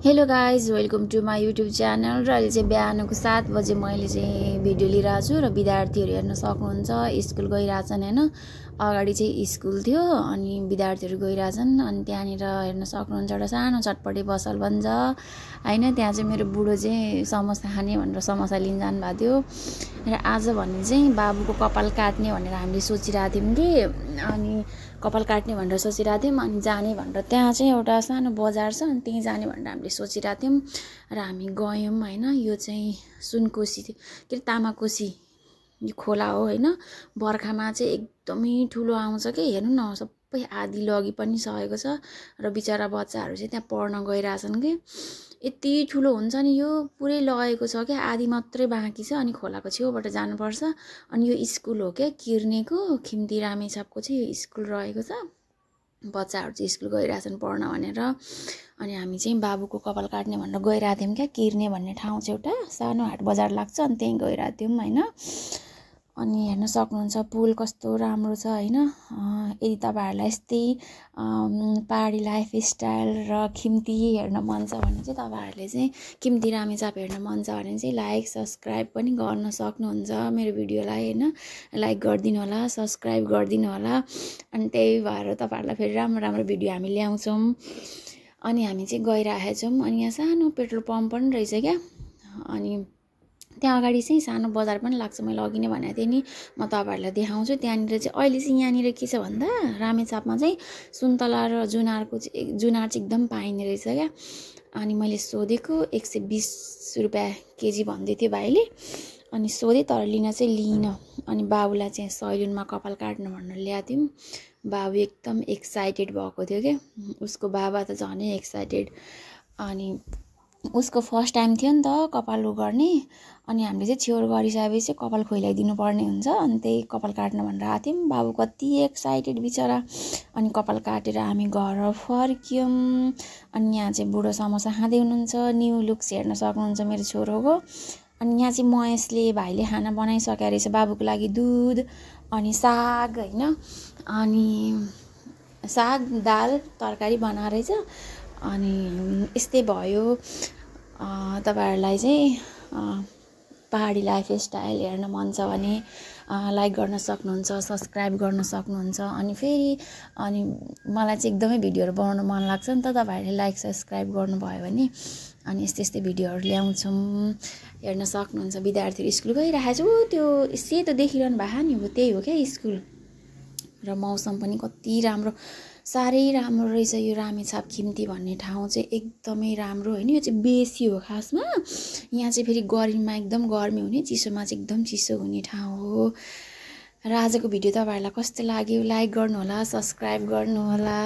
Hello guys welcome to my YouTube channel. र अहिले चाहिँ बिहानको 7 बजे मैले चाहिँ भिडियो लिइरहेको छु र विद्यार्थीहरू हेर्न सक्नुहुन्छ स्कुल गइरहेछन् हैन। अगाडि चाहिँ स्कुल थियो अनि विद्यार्थीहरू गइरहेछन् अनि त्यहाँनिर हेर्न सक्नुहुन्छ एउटा सानो चटपटे पसल भन्छ हैन। त्यहाँ चाहिँ मेरो बुढो चाहिँ समोसा खाने भनेर समोसा लिन जानु भएको थियो र आज भने चाहिँ बाबुको कपाल काट्ने भनेर हामीले सोचिरहेको थियौँ कि अनि कपाल काट्ने भनेर सोचिरहेको थियौँ अनि जाने भनेर त्यहाँ चाहिँ एउटा सानो बजार छ अनि त्यहीँ जाने भनेर हामीले सोचिरहेको थियौँ र हामी गयौँ हैन। यो चाहिँ सुनकोशी के अरे तामाकोशी यो खोला हो हैन। बर्खामा चाहिँ एकदमै ठुलो आउँछ के हेर्नु न सबै आधी लगी पनि सकेको छ र बिचरा बच्चाहरू चाहिँ त्यहाँ पढ्न गइरहेछन् कि यति ठुलो हुन्छ नि यो पुरै लगेको छ क्या आधी मात्रै बाँकी छ अनि खोलाको छेउबाट जानुपर्छ। अनि यो स्कुल हो क्या किर्नेको खिम्ती रामेछापको चाहिँ यो स्कुल रहेको छ। बच्चाहरू चाहिँ स्कुल गइरहेछन् पढ्न भनेर अनि हामी चाहिँ बाबुको कपाल काट्ने भनेर गइरहेको थियौँ क्या। किर्ने भन्ने ठाउँ चाहिँ एउटा सानो हाट बजार लाग्छ अनि त्यहीँ गइरहेको थियौँ हैन। अनि हेर्न सक्नुहुन्छ पुल कस्तो राम्रो छ हैन। यदि तपाईहरुलाई यस्तै पहाडी लाइफ स्टाइल र खिम्ती हेर्न मन छ भने चाहिँ तपाईहरुले चाहिँ खिम्ती रामेछाप हेर्न मन छ भने चाहिँ लाइक सब्स्क्राइब पनि गर्न सक्नुहुन्छ मेरो भिडियोलाई हैन। लाइक गरिदिनु होला सब्स्क्राइब गरिदिनु होला अनि त्यही भएर तपाईहरुलाई फेरि राम्रो राम्रो भिडियो हामी ल्याउँछौँ। अनि हामी चाहिँ गइरहेका छौँ अनि यहाँ सानो पेट्रोल पम्प पनि रहेछ क्या। अनि त्यहाँ अगाडि चाहिँ सानो बजार पनि लाग्छ मैले अघि नै भनेको थिएँ नि म तपाईहरुलाई देखाउँछु। त्यहाँनिर चाहिँ अहिले चाहिँ यहाँनिर के छ भन्दा रामेछापमा चाहिँ सुन्तला र जुनार चाहिँ एकदम पाइने रहेछ क्या। अनि मैले सोधेको 120 रुपियाँ केजी भन्दै थियो भाइले अनि सोधेँ तर लिन चाहिँ लिइन। अनि बाबुलाई चाहिँ सैलुनमा कपाल काट्नु भनेर ल्याएको थियौँ। बाबु एकदम एक्साइटेड भएको थियो क्या। उसको बाबा त झनै एक्साइटेड अनि उसको फर्स्ट टाइम थियो नि त कपाल गर्ने अनि हामीले चाहिँ छेउर गरिसकेपछि चाहिँ कपाल खोइलाइदिनु पर्ने हुन्छ अनि त्यही कपाल काट्न भनेर आएको थियौँ। बाबु कति एक्साइटेड बिचरा अनि कपाल काटेर हामी घर फर्क्यौँ। अनि यहाँ चाहिँ बुढो समोसा खाँदै हुनुहुन्छ न्यू लुक्स हेर्न सक्नुहुन्छ मेरो छोरोको। अनि यहाँ चाहिँ महेशले भाइले खाना बनाइसकेको रहेछ बाबुको लागि दुध अनि साग हैन अनि साग दाल तरकारी बनाएर रहेछ। अनि यस्तै भयो। तपाईहरुलाई चाहिँ पहाडी लाइफ स्टाइल हेर्न मन छ भने लाइक गर्न सक्नुहुन्छ सब्स्क्राइब गर्न सक्नुहुन्छ। अनि फेरि अनि मलाई चाहिँ एकदमै भिडियोहरू बनाउन मन लाग्छ नि त तपाईहरुले लाइक सब्स्क्राइब गर्नुभयो भने अनि यस्तै भिडियोहरू ल्याउँछौँ हेर्न सक्नुहुन्छ। विद्यार्थीहरू स्कुल गइरहेको छु त्यो सेतो देखिरहनु भएको नि हो त्यही हो क्या स्कुल र मौसम पनि कति राम्रो साह्रै राम्रो रहेछ। यो रामेछाप खिम्ती भन्ने ठाउँ चाहिँ एकदमै राम्रो हैन। यो चाहिँ बेसी हो खासमा यहाँ चाहिँ फेरि गर्मीमा एकदम गर्मी हुने चिसोमा चाहिँ एकदम चिसो हुने ठाउँ हो। र आजको भिडियो तपाईहरुलाई कस्तो लाग्यो लाइक गर्नु होला सब्स्क्राइब गर्नु होला।